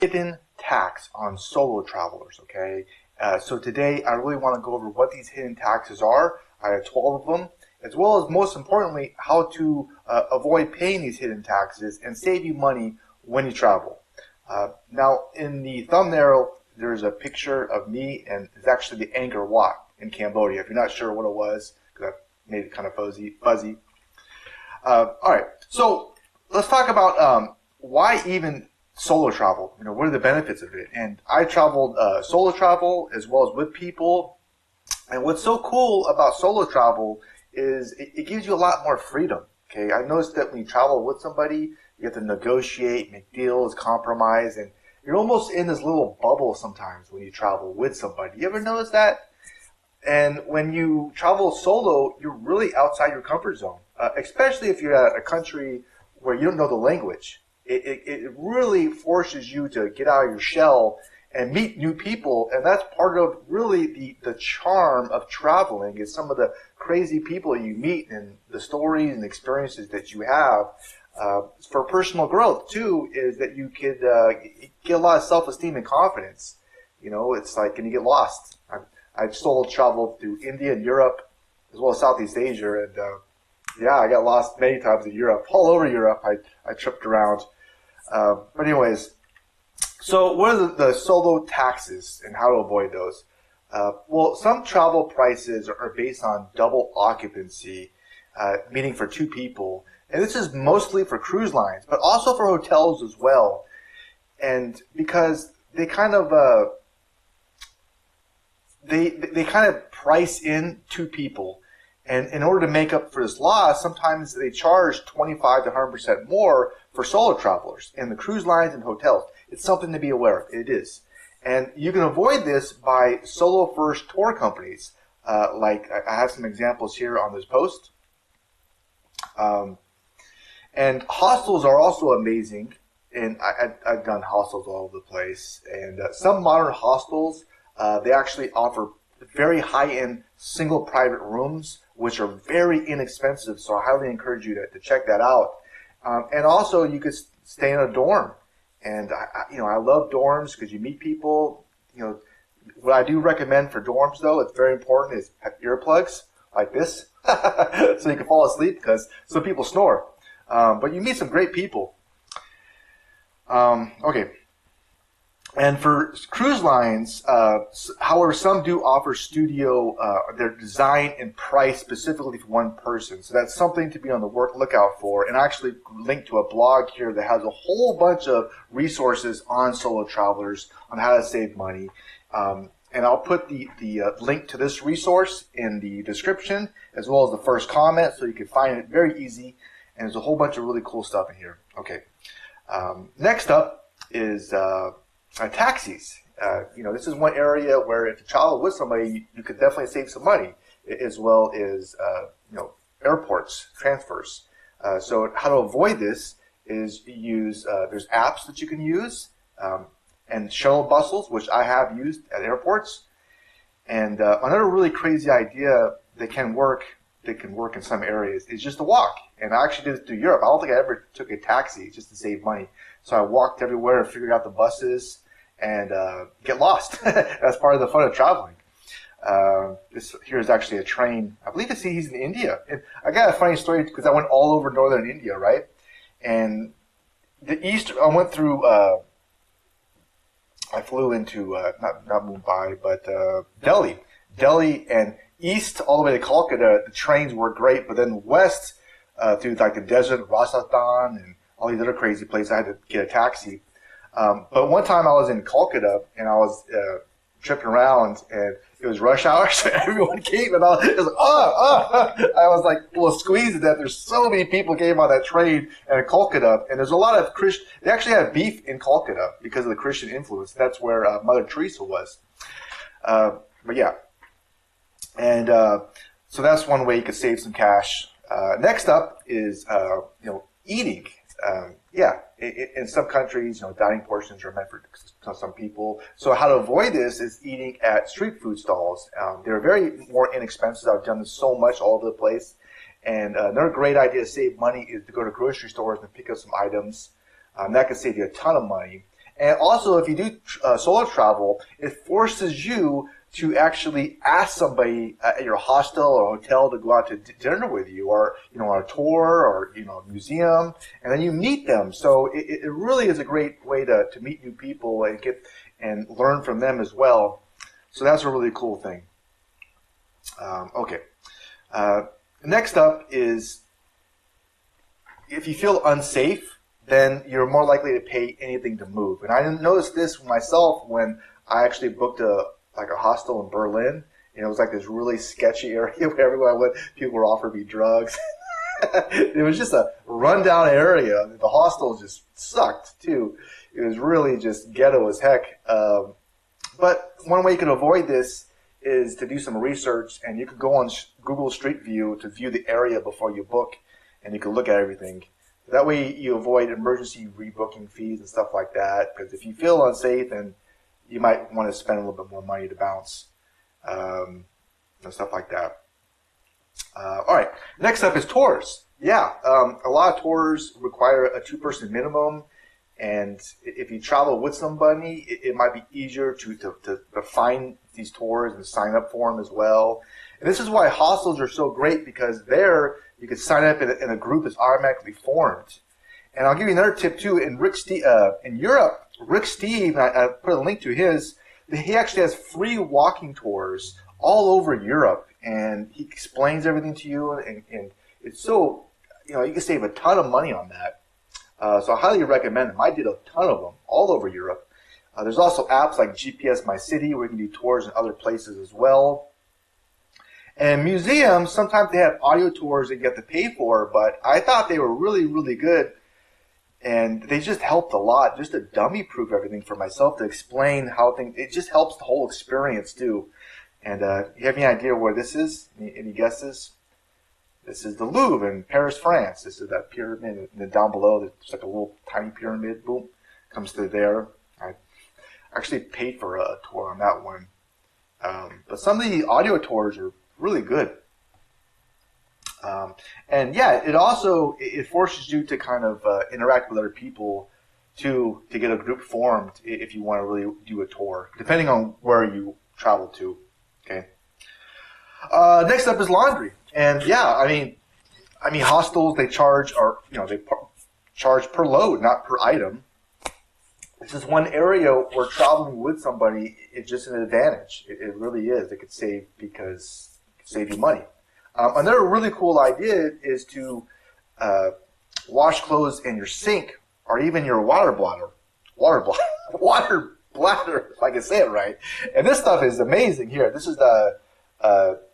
hidden tax on solo travelers, okay? So today I really want to go over what these hidden taxes are. I have 12 of them, as well as most importantly, how to avoid paying these hidden taxes and save you money when you travel. Now, in the thumbnail, there's a picture of me, and it's actually the Angkor Wat in Cambodia. If you're not sure what it was, because I made it kind of fuzzy. All right, so let's talk about why even solo travel. You know, what are the benefits of it? And I traveled solo travel as well as with people. And what's so cool about solo travel is it gives you a lot more freedom. Okay, I noticed that when you travel with somebody, you have to negotiate, make deals, compromise, and you're almost in this little bubble sometimes when you travel with somebody. You ever notice that? And when you travel solo, you're really outside your comfort zone, especially if you're at a country where you don't know the language. It really forces you to get out of your shell and meet new people, and that's part of really the charm of traveling is some of the crazy people you meet and the stories and experiences that you have. For personal growth, too, is that you could get a lot of self-esteem and confidence. You know, it's like, and you get lost. I've solo traveled through India and Europe, as well as Southeast Asia, and yeah, I got lost many times in Europe. All over Europe, I tripped around. But anyways, so what are the solo taxes and how to avoid those? Well, some travel prices are based on double occupancy, meaning for two people. And this is mostly for cruise lines, but also for hotels as well. And because they kind of they kind of price in two people, and in order to make up for this loss, sometimes they charge 25 to 100% more for solo travelers in the cruise lines and hotels. It's something to be aware of. It is, and you can avoid this by solo first tour companies. Like I have some examples here on this post. And hostels are also amazing, and I've done hostels all over the place. And some modern hostels, they actually offer very high-end single private rooms, which are very inexpensive. So I highly encourage you to check that out. And also, you could stay in a dorm. And I love dorms because you meet people. You know, what I do recommend for dorms, though, it's very important, is have earplugs like this, so you can fall asleep because some people snore. But you meet some great people. Okay. And for cruise lines, however, some do offer studio. They're designed and priced specifically for one person. So that's something to be on the lookout for. And I actually linked to a blog here that has a whole bunch of resources on solo travelers on how to save money. And I'll put the link to this resource in the description as well as the first comment so you can find it very easy. And there's a whole bunch of really cool stuff in here. Okay. Next up is taxis. This is one area where if you travel with somebody, you could definitely save some money, as well as airports, transfers. So how to avoid this is use there's apps that you can use, and shuttle buses, which I have used at airports. And another really crazy idea that can work in some areas is just to walk. And I actually did it through Europe. I don't think I ever took a taxi just to save money. So I walked everywhere and figured out the buses and get lost. That's part of the fun of traveling. This here is actually a train. I believe he's in India. And I got a funny story because I went all over northern India, right? And I went through, I flew into, not Mumbai, but Delhi, and east all the way to Calcutta, the trains were great, but then west through like the desert, Rajasthan, and all these other crazy places, I had to get a taxi. But one time I was in Calcutta, and I was tripping around, and it was rush hour, so everyone came, and I was like, well, squeezed to death. There's so many people came on that train in Calcutta, and there's a lot of they actually have beef in Calcutta because of the Christian influence. That's where Mother Teresa was. But yeah. And so that's one way you could save some cash. Next up is eating. In some countries, dining portions are meant for some people. So how to avoid this is eating at street food stalls. They're very more inexpensive. I've done this so much all over the place. And another great idea to save money is to go to grocery stores and pick up some items. That can save you a ton of money. And also, if you do solo travel, it forces you to actually ask somebody at your hostel or hotel to go out to dinner with you, or on a tour, or a museum, and then you meet them. So it really is a great way to meet new people and learn from them as well. So that's a really cool thing. Okay. Next up is, if you feel unsafe, then you're more likely to pay anything to move. And I noticed this myself when I actually booked a hostel in Berlin. It was like this really sketchy area where everywhere I went, people were offering me drugs. It was just a rundown area. The hostel just sucked too. It was really just ghetto as heck. But one way you can avoid this is to do some research, and you could go on Google Street View to view the area before you book, and you can look at everything. That way you avoid emergency rebooking fees and stuff like that, because if you feel unsafe, then you might want to spend a little bit more money to bounce, and stuff like that. All right, next up is tours. Yeah, a lot of tours require a 2-person minimum, and if you travel with somebody, it might be easier to find these tours and sign up for them as well. And this is why hostels are so great, because there you can sign up and a group is automatically formed. And I'll give you another tip too. In Europe, Rick Steve, I put a link to his, he actually has free walking tours all over Europe, and he explains everything to you, and it's so, you can save a ton of money on that. So I highly recommend them. I did a ton of them all over Europe. There's also apps like GPS My City where you can do tours in other places as well. And museums, sometimes they have audio tours that you have to pay for, but I thought they were really, really good. And they just helped a lot, just to dummy-proof everything for myself, to explain how things, it just helps the whole experience too. And you have any idea where this is? Any guesses? This is the Louvre in Paris, France. This is that pyramid, and then down below, there's like a little tiny pyramid, boom, comes through there. I actually paid for a tour on that one. But some of the audio tours are really good. And yeah, it forces you to kind of interact with other people to get a group formed if you want to really do a tour, depending on where you travel to. Okay. Next up is laundry, and yeah, I mean, hostels, they charge charge per load, not per item. This is one area where traveling with somebody is just an advantage. It really is. It could save you money. Another really cool idea is to wash clothes in your sink, or even your water bladder, if I can say it right. And this stuff is amazing here. This is the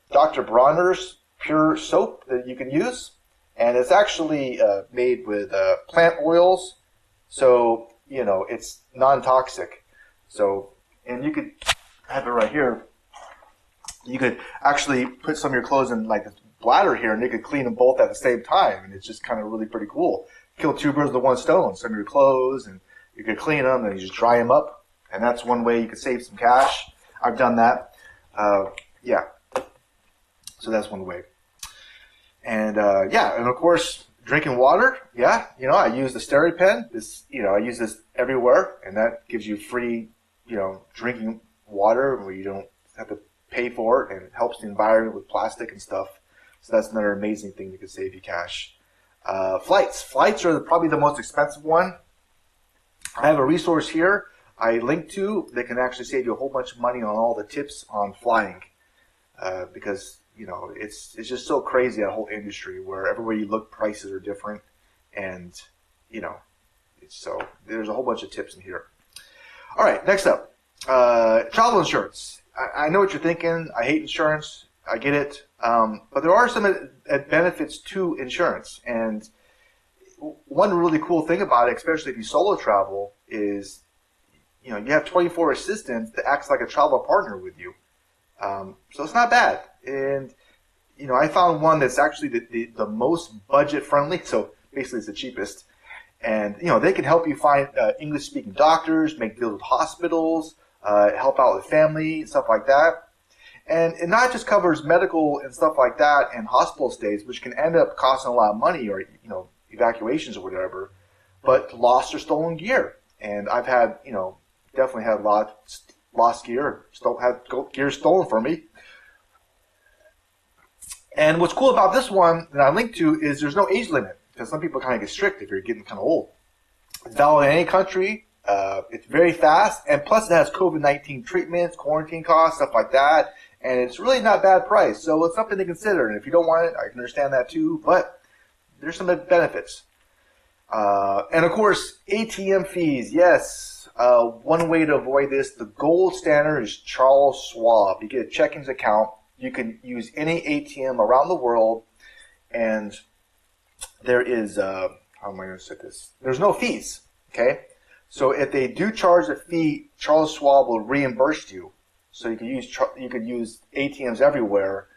Dr. Bronner's Pure Soap that you can use. And it's actually made with plant oils. So, it's non-toxic. So, and you could have it right here. You could actually put some of your clothes in like this bladder here, and you could clean them both at the same time. And it's just kind of really pretty cool. Kill 2 birds with 1 stone. Some of your clothes, and you could clean them, and you just dry them up. And that's one way you could save some cash. I've done that. Yeah. So that's one way. And and of course, drinking water. Yeah, I use the SteriPen. I use this everywhere, and that gives you free, drinking water where you don't have to pay for it, and it helps the environment with plastic and stuff. So that's another amazing thing that could save you cash. Flights are probably the most expensive one. I have a resource here I linked to that can actually save you a whole bunch of money on all the tips on flying, because it's just so crazy, that whole industry, where everywhere you look, prices are different, and so there's a whole bunch of tips in here. All right, next up, travel insurance. I know what you're thinking. I hate insurance. I get it. But there are some benefits to insurance. And one really cool thing about it, especially if you solo travel, is you have 24 assistants that acts like a travel partner with you. So it's not bad. And I found one that's actually the most budget friendly. So basically, it's the cheapest. And they can help you find English speaking doctors, make deals with hospitals, help out with family, stuff like that. And it not just covers medical and stuff like that and hospital stays, which can end up costing a lot of money, or evacuations or whatever, but lost or stolen gear. and I've had, definitely had a lot lost gear, had gear stolen from me. And what's cool about this one that I linked to is there's no age limit, because some people kind of get strict if you're getting kind of old. It's valid in any country. It's very fast, and plus it has COVID-19 treatments, quarantine costs, stuff like that, and it's really not a bad price. So it's something to consider, and if you don't want it, I can understand that too, but there's some benefits. And of course, ATM fees. Yes, one way to avoid this, the gold standard is Charles Schwab. You get a checkings account. You can use any ATM around the world, and there is, how am I going to say this? There's no fees, okay? So if they do charge a fee, Charles Schwab will reimburse you. So you can use ATMs everywhere.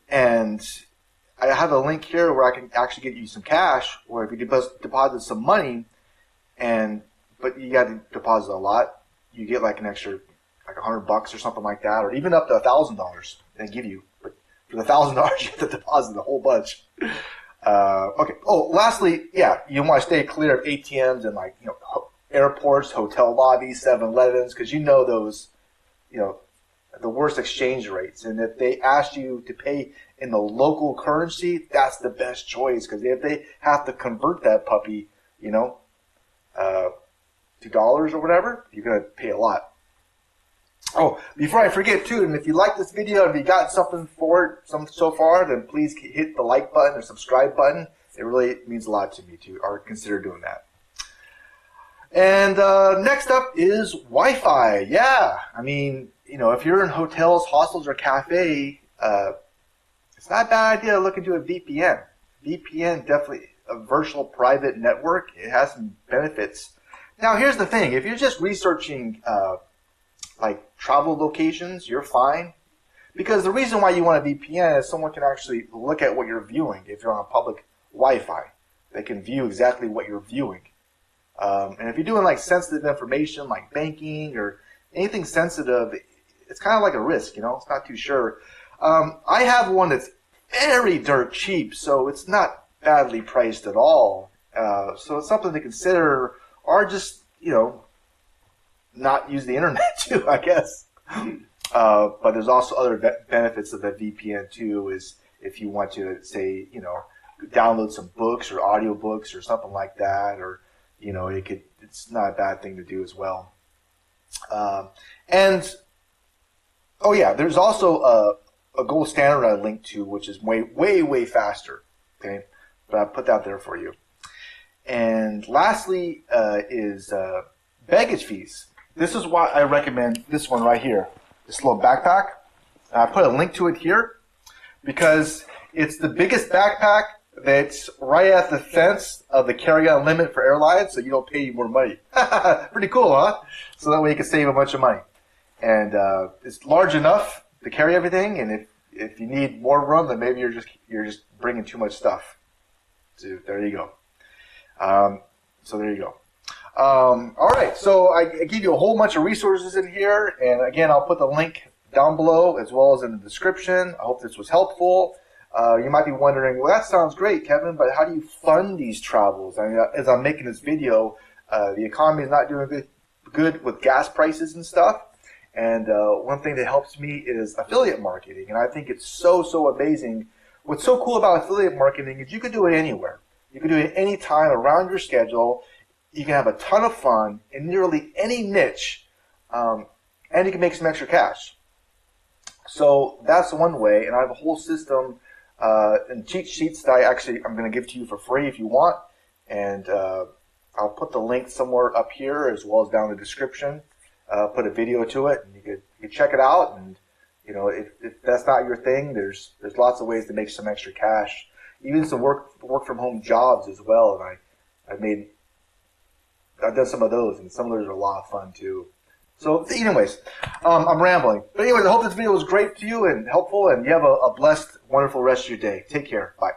And I have a link here where I can actually get you some cash, or if you deposit some money, but you got to deposit a lot, you get like an extra, like $100 or something like that, or even up to $1,000 they give you. But for the $1,000, you have to deposit a whole bunch. Okay. Oh, lastly, yeah, you want to stay clear of ATMs and airports, hotel lobbies, 7-Elevens, because those, the worst exchange rates. And if they ask you to pay in the local currency, that's the best choice, because if they have to convert that puppy, to dollars or whatever, you're going to pay a lot. Oh, before I forget too, and if you like this video, and if you got something for it so far, then please hit the like button or subscribe button. It really means a lot to me too, or consider doing that. And next up is Wi-Fi. Yeah, I mean, if you're in hotels, hostels, or cafe, it's not a bad idea to look into a VPN. VPN, definitely a virtual private network. It has some benefits. Now, here's the thing. If you're just researching travel locations, you're fine. Because the reason why you want a VPN is someone can actually look at what you're viewing. If you're on public Wi-Fi, they can view exactly what you're viewing. And if you're doing sensitive information like banking or anything sensitive, it's kind of like a risk, it's not too sure. I have one that's very dirt cheap, so it's not badly priced at all. So it's something to consider, or just, not use the internet too, I guess. But there's also other benefits of a VPN too, is if you want to, say, download some books or audiobooks or something like that, or, it's not a bad thing to do as well. And, oh yeah, there's also a gold standard I linked to, which is way, way, way faster. Okay, but I put that there for you. And lastly is baggage fees. This is why I recommend this one right here, this little backpack. I put a link to it here because it's the biggest backpack that's right at the fence of the carry-on limit for airlines, so you don't pay more money. Pretty cool, huh? So that way you can save a bunch of money. And it's large enough to carry everything, and if you need more room, then maybe you're just bringing too much stuff. So there you go. All right, so I give you a whole bunch of resources in here, and again, I'll put the link down below as well as in the description. I hope this was helpful. You might be wondering, well, that sounds great, Kevin, but how do you fund these travels? I mean, as I'm making this video, the economy is not doing good with gas prices and stuff. And one thing that helps me is affiliate marketing, and I think it's so amazing. What's so cool about affiliate marketing is you can do it anywhere. You can do it any time around your schedule. You can have a ton of fun in nearly any niche, and you can make some extra cash. So that's one way, and I have a whole system and cheat sheets that I'm going to give to you for free if you want, and I'll put the link somewhere up here as well as down in the description. Put a video to it, and you could check it out. And if that's not your thing, there's lots of ways to make some extra cash. Even some work from home jobs as well. And I've done some of those, and some of those are a lot of fun too. So anyways, I'm rambling. But anyways, I hope this video was great to you and helpful, and you have a blessed, wonderful rest of your day. Take care. Bye.